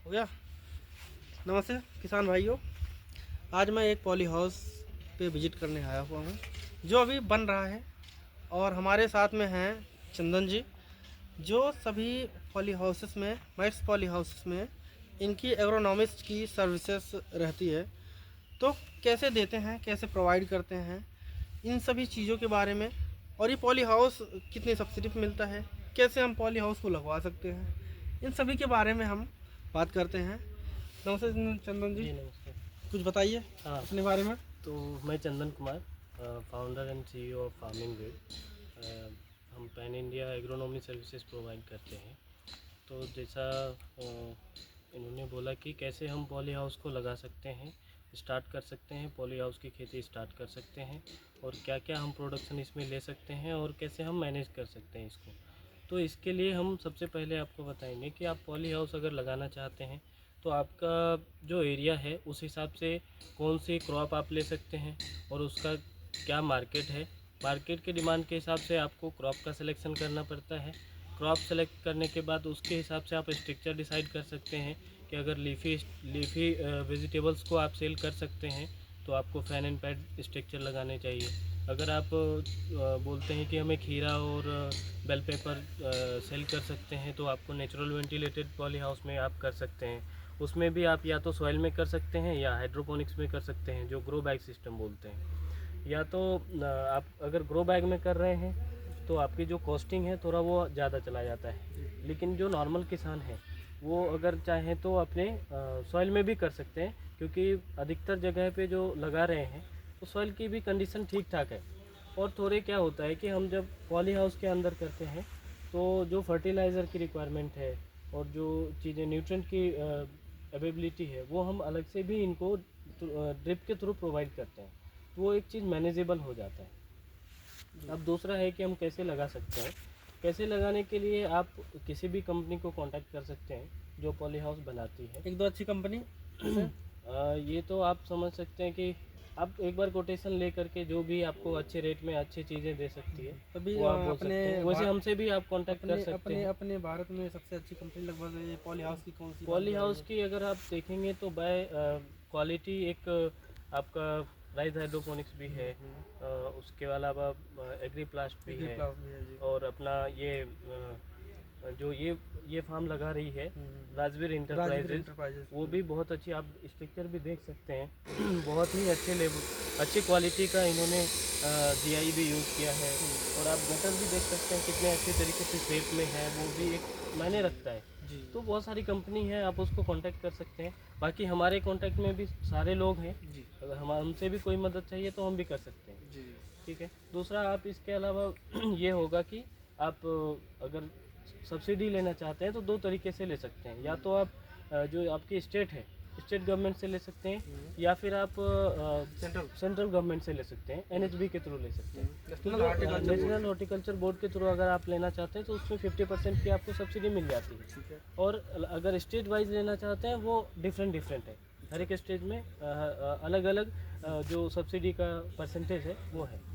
हो गया। नमस्ते किसान भाइयों, आज मैं एक पॉली हाउस पे विजिट करने आया हुआ हूँ जो अभी बन रहा है। और हमारे साथ में हैं चंदन जी, जो सभी पॉली हाउसेस में, मैक्स पॉली हाउसेस में इनकी एग्रोनॉमिस्ट की सर्विसेज रहती है। तो कैसे देते हैं, कैसे प्रोवाइड करते हैं, इन सभी चीज़ों के बारे में, और ये पॉली हाउस कितनी सब्सिडी पे मिलता है, कैसे हम पॉली हाउस को लगवा सकते हैं, इन सभी के बारे में हम बात करते हैं। नमस्ते चंदन जी, जी नमस्ते। कुछ बताइए हाँ, अपने बारे में। तो मैं Chandan Kumar, founder and CEO of farming grid. हम pan India agronomy services provide करते हैं। तो जैसा इन्होंने बोला कि कैसे हम पॉली हाउस को लगा सकते हैं, स्टार्ट कर सकते हैं, पॉली हाउस की खेती स्टार्ट कर सकते हैं, और क्या क्या हम प्रोडक्शन इसमें ले सकते हैं और कैसे हम मैनेज कर सकते हैं इसको। तो इसके लिए हम सबसे पहले आपको बताएंगे कि आप पॉली हाउस अगर लगाना चाहते हैं तो आपका जो एरिया है उस हिसाब से कौन सी क्रॉप आप ले सकते हैं और उसका क्या मार्केट है। मार्केट के डिमांड के हिसाब से आपको क्रॉप का सिलेक्शन करना पड़ता है। क्रॉप सेलेक्ट करने के बाद उसके हिसाब से आप स्ट्रक्चर डिसाइड कर सकते हैं कि अगर लीफी वेजिटेबल्स को आप सेल कर सकते हैं तो आपको फैन एंड पैड स्ट्रक्चर लगाने चाहिए। अगर आप बोलते हैं कि हमें खीरा और बेल पेपर सेल कर सकते हैं तो आपको नेचुरल वेंटिलेटेड पॉली हाउस में आप कर सकते हैं। उसमें भी आप या तो सॉइल में कर सकते हैं या हाइड्रोपोनिक्स में कर सकते हैं, जो ग्रो बैग सिस्टम बोलते हैं। या तो आप अगर ग्रो बैग में कर रहे हैं तो आपकी जो कॉस्टिंग है थोड़ा वो ज़्यादा चला जाता है। लेकिन जो नॉर्मल किसान है वो अगर चाहें तो अपने सॉइल में भी कर सकते हैं, क्योंकि अधिकतर जगह पे जो लगा रहे हैं तो सॉइल की भी कंडीशन ठीक ठाक है। और थोड़े क्या होता है कि हम जब पॉली हाउस के अंदर करते हैं तो जो फर्टिलाइज़र की रिक्वायरमेंट है और जो चीज़ें न्यूट्रिएंट की अवेलेबिलिटी है वो हम अलग से भी इनको ड्रिप के थ्रू प्रोवाइड करते हैं, तो वो एक चीज़ मैनेजेबल हो जाता है। अब दूसरा है कि हम कैसे लगा सकते हैं। कैसे लगाने के लिए आप किसी भी कंपनी को कांटेक्ट कर सकते हैं जो पॉली हाउस बनाती है। एक दो अच्छी कंपनी ये तो आप समझ सकते हैं कि आप एक बार कोटेशन ले करके जो भी आपको अच्छे रेट में अच्छी चीज़ें दे सकती है तभी वो आप बोल सकते हैं। वैसे हमसे भी आप कांटेक्ट कर सकते अपने हैं। अपने भारत में सबसे अच्छी कंपनी लगभग ये पॉली हाउस की कौन सी पॉली मानी जा रही हाउस है? की अगर आप देखेंगे तो बाय क्वालिटी एक आपका राइस हाइड्रोपोनिक्स भी है, उसके अलावा एग्री प्लास्ट भी है, क्लास में है जी। और अपना ये जो ये फार्म लगा रही है राजवीर राजवीर इंटरप्राइजेज, इंटरप्राइजेस। वो भी बहुत अच्छी, आप स्ट्रक्चर भी देख सकते हैं। बहुत ही अच्छे लेवल अच्छी क्वालिटी का इन्होंने जीआई भी यूज़ किया है। और आप गटर भी देख सकते हैं कितने अच्छे तरीके से शेप में है, वो भी एक मायने रखता है। जी तो बहुत सारी कंपनी है, आप उसको कांटेक्ट कर सकते हैं। बाकी हमारे कांटेक्ट में भी सारे लोग हैं, जी अगर हम हमसे भी कोई मदद चाहिए तो हम भी कर सकते हैं। जी। ठीक है। दूसरा आप इसके अलावा ये होगा कि आप अगर सब्सिडी लेना चाहते हैं तो दो तरीके से ले सकते हैं। या तो आप जो आपकी स्टेट है, स्टेट गवर्नमेंट से ले सकते हैं, या फिर आप सेंट्रल गवर्नमेंट से ले सकते हैं, एनएचबी के थ्रू ले सकते हैं। नेशनल हॉर्टिकल्चर बोर्ड के थ्रू अगर आप लेना चाहते हैं तो उसमें 50% की आपको सब्सिडी मिल जाती है। ठीक है। और अगर स्टेट वाइज लेना चाहते हैं वो डिफरेंट है, हर एक स्टेज में अलग अलग जो सब्सिडी का परसेंटेज है वो है।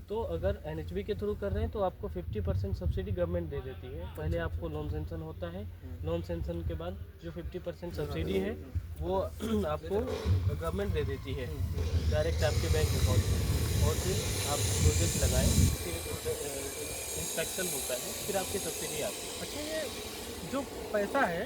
तो अगर एनएचबी के थ्रू कर रहे हैं तो आपको 50% सब्सिडी गवर्नमेंट दे देती है। पहले आपको लोन सेंक्शन होता है, लोन सेंक्शन के बाद जो 50% सब्सिडी है वो आपको गवर्नमेंट दे देती है डायरेक्ट आपके बैंक अकाउंट में। और फिर आप प्रोजेक्ट लगाएं, फिर इंस्पेक्शन होता है, फिर आपकी सब्सिडी आती है। अच्छा, ये जो पैसा है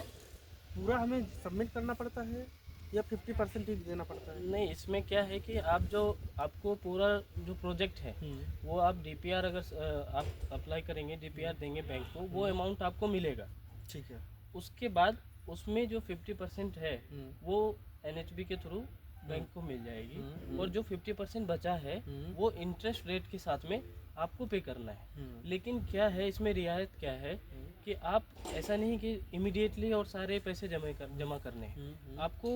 पूरा हमें सबमिट करना पड़ता है या 50% ही देना पड़ता है? नहीं, इसमें क्या है कि आप जो आपको पूरा जो प्रोजेक्ट है वो आप डीपीआर अगर आप अप्लाई करेंगे, डीपीआर देंगे बैंक को, वो अमाउंट आपको मिलेगा। ठीक है। उसके बाद उसमें जो 50% है वो एनएचबी के थ्रू बैंक को मिल जाएगी, और जो 50% बचा है वो इंटरेस्ट रेट के साथ में आपको पे करना है। लेकिन क्या है इसमें रियायत क्या है कि आप ऐसा नहीं कि इमीडिएटली और सारे पैसे जमा करने हैं। आपको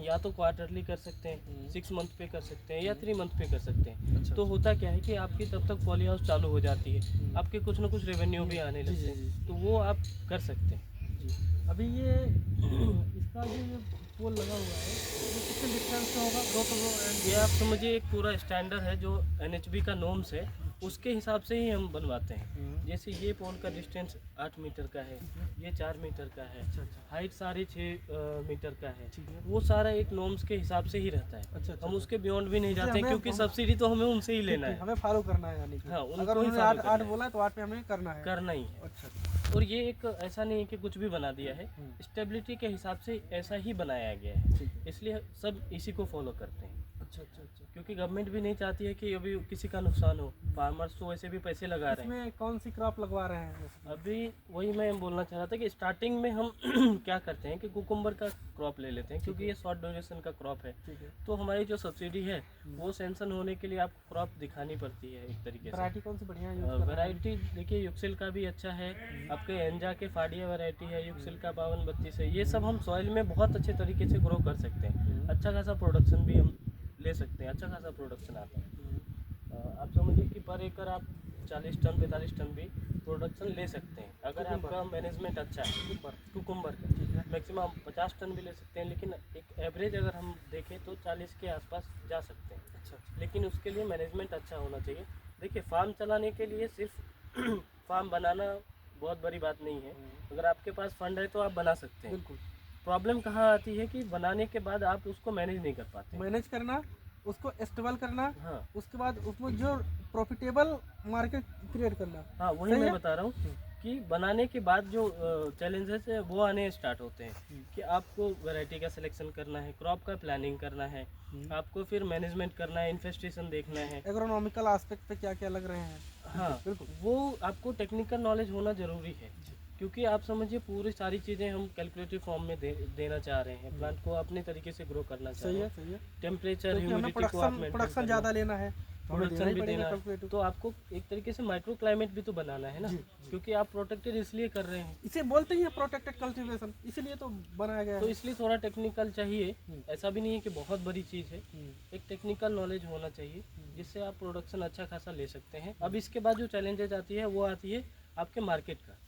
या तो क्वार्टरली कर सकते हैं, 6 मंथ पे कर सकते हैं, या 3 मंथ पे कर सकते हैं। अच्छा, तो होता क्या है कि आपकी तब तक पॉली हाउस चालू हो जाती है, आपके कुछ ना कुछ रेवेन्यू भी आने जी, लगते जी, हैं, तो वो आप कर सकते हैं। जी। अभी ये इसका जो ये पोल लगा हुआ है ये कितने डिस्टेंस में होगा? दो तो वो ये आप समझिए एक पूरा स्टैंडर्ड है जो एनएचबी का नॉर्म्स है, उसके हिसाब से ही हम बनवाते हैं। हम्म। जैसे ये पोल का डिस्टेंस 8 मीटर का है, ये 4 मीटर का है, अच्छा अच्छा हाइट 6.5 मीटर का है, ठीक है। वो सारा एक नॉर्म्स के हिसाब से ही रहता है। अच्छा अच्छा हम उसके बियॉन्ड भी नहीं जैसे जाते हमें- क्योंकि हम- सब्सिडी तो हमें उनसे ही ठीक लेना ठीक, है। हमें फॉलो करना है यानी कि हाँ, उनको अगर ही उन्होंने follow आठ करना आठ है। बोला है तो 8 पे हमें करना है। करना ही है। अच्छा और ये एक ऐसा नहीं है कि कुछ भी बना दिया है, हम्म। स्टेबिलिटी के हिसाब से ऐसा ही बनाया गया है, ठीक है। इसलिए सब इसी को फॉलो करते हैं। अच्छा अच्छा अच्छा क्योंकि गवर्नमेंट भी नहीं चाहती है कि अभी किसी का नुकसान हो। फार्मर्स तो वैसे भी पैसे लगा रहे हैं। इसमें कौन सी क्रॉप लगवा रहे हैं जैसे? अभी वही मैं बोलना चाह रहा था कि स्टार्टिंग में हम क्या करते हैं कि कुकुम्बर का क्रॉप ले लेते हैं, क्योंकि ये शॉर्ट ड्यूरेशन का क्रॉप है। ठीक है। तो हमारी जो सब्सिडी है वो सैंक्शन होने के लिए आपको क्रॉप दिखानी पड़ती है एक तरीके से। वैरायटी कौन सी बढ़िया यूज कर रहे हैं? वैरायटी देखिए, युक्सिल का भी अच्छा है, आपके एंजा के फाड़िया वैरायटी है, युक्सिल का 5232 है। ये सब हम सॉइल में बहुत अच्छे तरीके से ग्रो कर सकते हैं। अच्छा खासा प्रोडक्शन भी हम ले सकते हैं, अच्छा खासा प्रोडक्शन आता है। आप समझिए कि पर एकड़ आप 40 टन 45 टन भी प्रोडक्शन ले सकते हैं अगर कुकुम्बर। आपका मैनेजमेंट अच्छा है। कुकुम्बर ठीक है। का मैक्सिमम 50 टन भी ले सकते हैं, लेकिन एक एवरेज अगर हम देखें तो 40 के आसपास जा सकते हैं। अच्छा अच्छा लेकिन उसके लिए मैनेजमेंट अच्छा होना चाहिए। देखिए, फार्म चलाने के लिए सिर्फ फार्म बनाना बहुत बड़ी बात नहीं है। अगर आपके पास फंड है तो आप बना सकते हैं। बिल्कुल। प्रॉब्लम कहाँ आती है कि बनाने के बाद आप उसको मैनेज नहीं कर पाते। मैनेज करना, उसको स्टेबल करना, हाँ उसके बाद उसमें जो प्रॉफिटेबल मार्केट क्रिएट करना। हाँ, वही सही मैं है? बता रहा हूँ कि बनाने के बाद जो चैलेंजेस है वो आने स्टार्ट होते हैं कि आपको वैरायटी का सिलेक्शन करना है, क्रॉप का प्लानिंग करना है, आपको फिर मैनेजमेंट करना है, इन्वेस्टिगेशन देखना है। एग्रोनॉमिकल एस्पेक्ट पे क्या क्या लग रहे हैं? हाँ, बिल्कुल। वो आपको टेक्निकल नॉलेज होना ज़रूरी है, क्योंकि आप समझिए पूरी सारी चीज़ें हम कैलकुलेटिव फॉर्म में देना चाह रहे हैं। प्लांट को अपने तरीके से ग्रो करना चाह सही रहे है हैं। सही है। टेम्परेचर, क्योंकि हमें ह्यूमिडिटी को आप प्रोडक्शन मेंटेन प्रोडक्शन करना, ज़्यादा लेना है, तो हमें देना प्रोडक्शन ही भी पड़ेगा देना है, कैलकुलेटिव। तो आपको एक तरीके से माइक्रो क्लाइमेट भी तो बनाना है ना। क्योंकि आप प्रोटेक्टेड इसलिए कर रहे हैं, इसे बोलते ही है प्रोटेक्टेड कल्टीवेशन, इसीलिए तो बनाया गया तो है। इसलिए थोड़ा टेक्निकल चाहिए। ऐसा भी नहीं है कि बहुत बड़ी चीज़ है, एक टेक्निकल नॉलेज होना चाहिए जिससे आप प्रोडक्शन अच्छा खासा ले सकते हैं। अब इसके बाद जो चैलेंजेज आती है वो आती है आपके मार्केट का,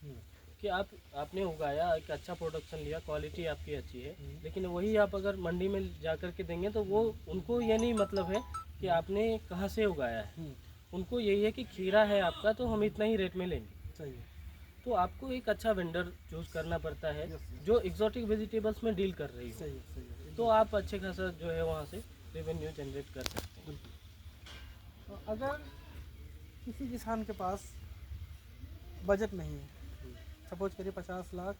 कि आपने उगाया, एक अच्छा प्रोडक्शन लिया, क्वालिटी आपकी अच्छी है, लेकिन वही आप अगर मंडी में जा कर के देंगे तो वो उनको ये नहीं मतलब है कि आपने कहाँ से उगाया है। उनको यही है कि खीरा है आपका तो हम इतना ही रेट में लेंगे। सही है। तो आपको एक अच्छा वेंडर चूज़ करना पड़ता है Yes, yes. जो एग्जॉटिक वेजिटेबल्स में डील कर रही हो, सही है सही है। तो आप अच्छे खासा जो है वहाँ से रेवेन्यू जनरेट कर सकते हैं। तो अगर किसी किसान के पास बजट नहीं है, सपोज करिए 50 लाख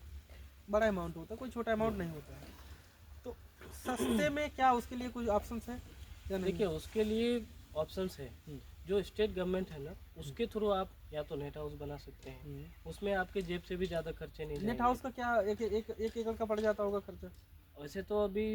बड़ा अमाउंट होता है, कोई छोटा अमाउंट नहीं होता है, तो सस्ते में क्या उसके लिए कोई ऑप्शंस है या नहीं? देखिए, उसके लिए ऑप्शंस है। जो स्टेट गवर्नमेंट है ना, उसके थ्रू आप या तो नेट हाउस बना सकते हैं, उसमें आपके जेब से भी ज़्यादा खर्चे नहीं नेट जाएंगे। हाउस का क्या एक एकड़ का पड़ जाता होगा खर्चा? वैसे तो अभी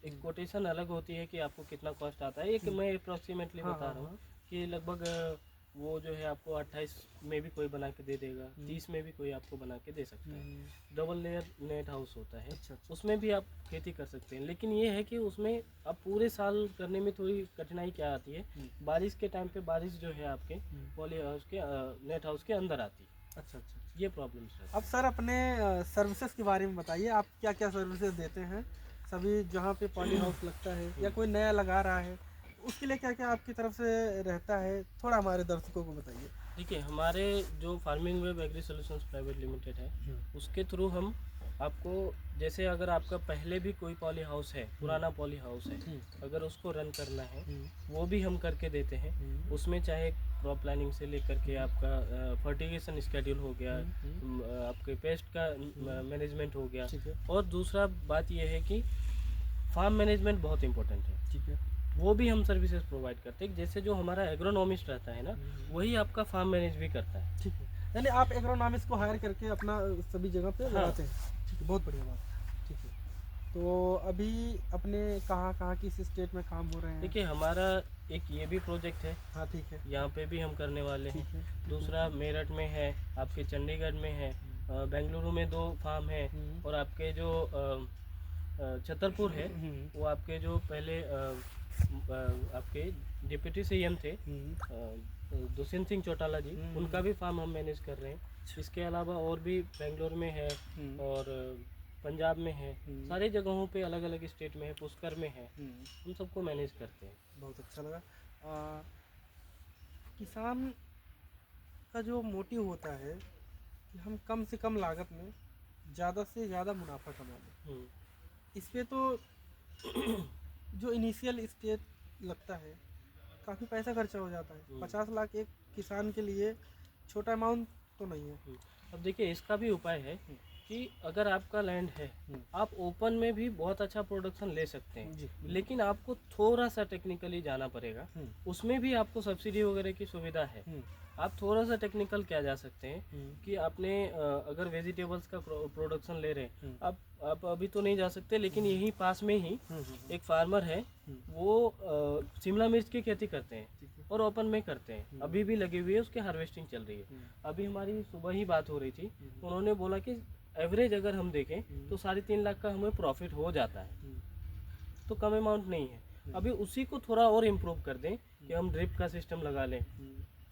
एक कोटेशन अलग होती है कि आपको कितना कॉस्ट आता है। एक मैं अप्रोक्सीमेटली हाँ, बता हाँ, रहा हूँ कि लगभग वो जो है आपको 28 में भी कोई बना के दे देगा, 30 में भी कोई आपको बना के दे सकता है। डबल लेयर नेट हाउस होता है, अच्छा अच्छा। उसमें भी आप खेती कर सकते हैं। लेकिन ये है कि उसमें अब पूरे साल करने में थोड़ी कठिनाई क्या आती है, बारिश के टाइम पे बारिश जो है आपके पॉली हाउस के नेट हाउस के अंदर आती है। अच्छा अच्छा। ये प्रॉब्लम्स है। अब सर अपने सर्विसेज के बारे में बताइए, आप क्या क्या सर्विसेज देते हैं सभी जहाँ पे पॉली हाउस लगता है या कोई नया लगा रहा है, उसके लिए क्या क्या आपकी तरफ से रहता है, थोड़ा हमारे दर्शकों को बताइए। देखिए, हमारे जो Farming Web Agri Solutions Private Limited है, उसके थ्रू हम आपको, जैसे अगर आपका पहले भी कोई पॉली हाउस है, पुराना पॉली हाउस है, अगर उसको रन करना है वो भी हम करके देते हैं। उसमें चाहे क्रॉप प्लानिंग से लेकर के आपका फर्टिगेशन स्केड्यूल हो गया, आपके पेस्ट का मैनेजमेंट हो गया, ठीक है। और दूसरा बात यह है कि फार्म मैनेजमेंट बहुत इंपॉर्टेंट है, ठीक है। वो भी हम सर्विसेज प्रोवाइड करते हैं। जैसे जो हमारा एग्रोनॉमिस्ट रहता है ना, वही आपका फार्म मैनेज भी करता है। ठीक है, यानी आप एग्रोनॉमिस्ट को हायर करके अपना सभी जगह पे लगाते हैं। ठीक है, बहुत बढ़िया बात। ठीक है, तो अभी अपने कहाँ कहाँ किस स्टेट में काम हो रहे हैं? देखिए, हमारा एक ये भी प्रोजेक्ट है, हाँ ठीक है। यहाँ पे भी हम करने वाले हैं। ठीक है। दूसरा मेरठ में है, आपके चंडीगढ़ में है, बेंगलुरु में 2 फार्म है, और आपके जो छतरपुर है, वो आपके जो पहले आपके डिप्टी सीएम थे दुष्यंत सिंह चौटाला जी, उनका भी फार्म हम मैनेज कर रहे हैं। इसके अलावा और भी बेंगलोर में है और पंजाब में है, सारी जगहों पे अलग अलग स्टेट में है, पुष्कर में है, हम सबको मैनेज करते हैं। बहुत अच्छा लगा। किसान आपका जो मोटिव होता है कि हम कम से कम लागत में ज़्यादा से ज़्यादा मुनाफा कमा लें, इस पे तो जो इनिशियल स्टेज लगता है काफ़ी पैसा खर्चा हो जाता है। 50 लाख एक किसान के लिए छोटा अमाउंट तो नहीं है। अब देखिए इसका भी उपाय है कि अगर आपका लैंड है, आप ओपन में भी बहुत अच्छा प्रोडक्शन ले सकते हैं, जी। लेकिन आपको थोड़ा सा टेक्निकली जाना पड़ेगा। उसमें भी आपको सब्सिडी वगैरह की सुविधा है। आप थोड़ा सा टेक्निकल क्या जा सकते हैं कि आपने अगर वेजिटेबल्स का प्रोडक्शन ले रहे हैं, आप अभी तो नहीं जा सकते, लेकिन यहीं पास में ही एक फार्मर है, वो शिमला मिर्च की खेती करते हैं और ओपन में करते हैं, अभी भी लगी हुई है, उसकी हार्वेस्टिंग चल रही है। अभी हमारी सुबह ही बात हो रही थी, उन्होंने बोला कि एवरेज अगर हम देखें तो 3.5 लाख का हमें प्रॉफिट हो जाता है, तो कम अमाउंट नहीं है। अभी उसी को थोड़ा और इम्प्रूव कर दें कि हम ड्रिप का सिस्टम लगा लें,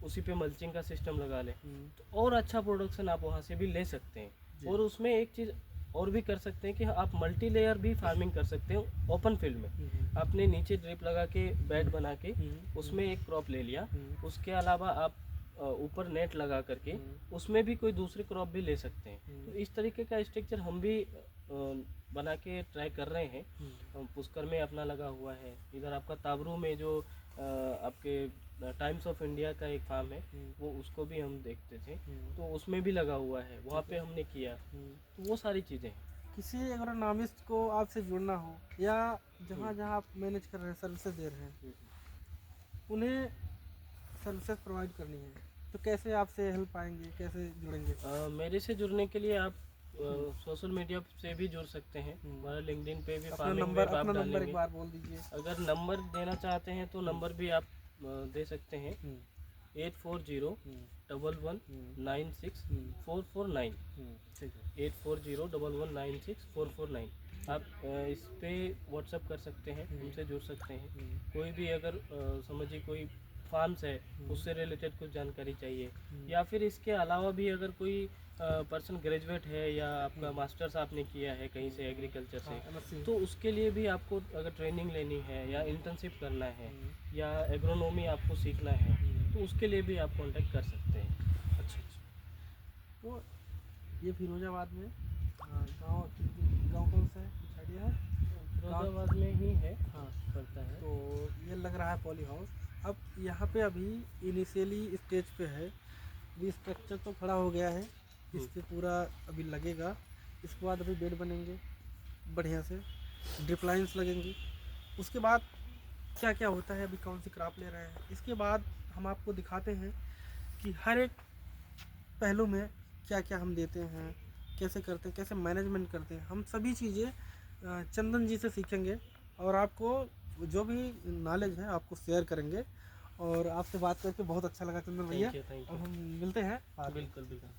उसी पे मल्चिंग का सिस्टम लगा लें, तो और अच्छा प्रोडक्शन आप वहाँ से भी ले सकते हैं। और उसमें एक चीज़ और भी कर सकते हैं कि आप मल्टी लेयर भी फार्मिंग कर सकते हैं ओपन फील्ड में। आपने नीचे ड्रिप लगा के बेड बना के उसमें एक क्रॉप ले लिया, उसके अलावा आप ऊपर नेट लगा करके उसमें भी कोई दूसरी क्रॉप भी ले सकते हैं। तो इस तरीके का स्ट्रक्चर हम भी बना के ट्राई कर रहे हैं। पुष्कर में अपना लगा हुआ है, इधर आपका ताबरू में जो आपके टाइम्स ऑफ इंडिया का एक फार्म है, वो उसको भी हम देखते थे, तो उसमें भी लगा हुआ है, वहाँ पे हमने किया। तो वो सारी चीज़ें हैं। किसी एग्रोनॉमिस्ट को आपसे जुड़ना हो या जहाँ जहाँ आप मैनेज कर रहे हैं, सर्विसेज दे रहे हैं, उन्हें सर्विसेज प्रोवाइड करनी है, तो कैसे आपसे हेल्प पाएंगे, कैसे जुड़ेंगे? मेरे से जुड़ने के लिए आप सोशल मीडिया से भी जुड़ सकते हैं। हमारा लिंक्डइन पे भी फार्मिंग वेब आप अपना नंबर डालेंगे। एक बार बोल दीजिए। अगर नंबर देना चाहते हैं तो नंबर भी आप दे सकते हैं, 8401196449, ठीक है। 8401196449। आप इस पे व्हाट्सअप कर सकते हैं, हमसे जुड़ सकते हैं। कोई भी अगर समझिए कोई फार्म्स है, उससे रिलेटेड कुछ जानकारी चाहिए, या फिर इसके अलावा भी अगर कोई पर्सन ग्रेजुएट है या आपका मास्टर्स आपने किया है कहीं से एग्रीकल्चर से, तो उसके लिए भी आपको अगर ट्रेनिंग लेनी है या इंटर्नशिप करना है या एग्रोनॉमी आपको सीखना है, तो उसके लिए भी आप कांटेक्ट कर सकते हैं। अच्छा। तो ये फिरोजाबाद में गाँव कौन सा है, कुछ आइडिया है? फिरोजाबाद में ही है, हाँ पड़ता है। तो ये लग रहा है पॉली हाउस। अब यहाँ पे अभी इनिशियली स्टेज पे है, अभी स्ट्रक्चर तो खड़ा हो गया है, इस पे पूरा अभी लगेगा। इसके बाद अभी बेड बनेंगे बढ़िया से, ड्रिप लाइन्स लगेंगी। उसके बाद क्या क्या होता है, अभी कौन सी क्रॉप ले रहे हैं, इसके बाद हम आपको दिखाते हैं कि हर एक पहलू में क्या क्या हम देते हैं, कैसे करते हैं, कैसे मैनेजमेंट करते हैं। हम सभी चीज़ें चंदन जी से सीखेंगे और आपको जो भी नॉलेज है आपको शेयर करेंगे। और आपसे बात करके बहुत अच्छा लगा चंदन भैया। Thank you. अब हम मिलते हैं बाद में। बिल्कुल बिल्कुल।